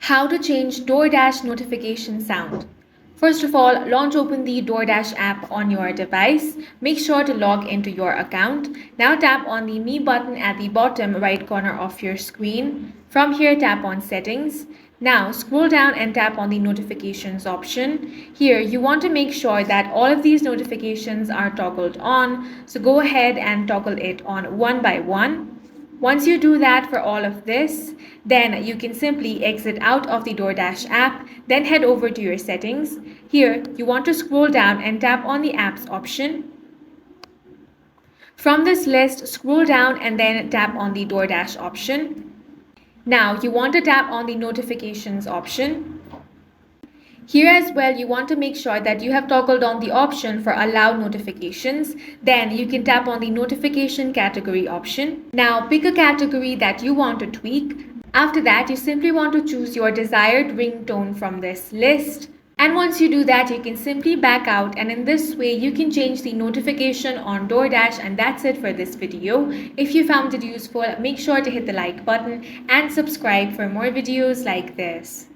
How to change DoorDash notification sound. First of all, launch open the DoorDash app on your device. Make sure to log into your account. Now tap on the Me button at the bottom right corner of your screen. From here, tap on Settings. Now scroll down and tap on the Notifications option. Here, you want to make sure that all of these notifications are toggled on. So go ahead and toggle it on one by one. Once you do that for all of this, then you can simply exit out of the DoorDash app, then head over to your settings. Here, you want to scroll down and tap on the apps option. From this list, scroll down and then tap on the DoorDash option. Now, you want to tap on the notifications option. Here as well, you want to make sure that you have toggled on the option for allow notifications. Then you can tap on the notification category option. Now pick a category that you want to tweak. After that, you simply want to choose your desired ringtone from this list. And once you do that, you can simply back out, and in this way you can change the notification on DoorDash. And that's it for this video. If you found it useful, make sure to hit the like button and subscribe for more videos like this.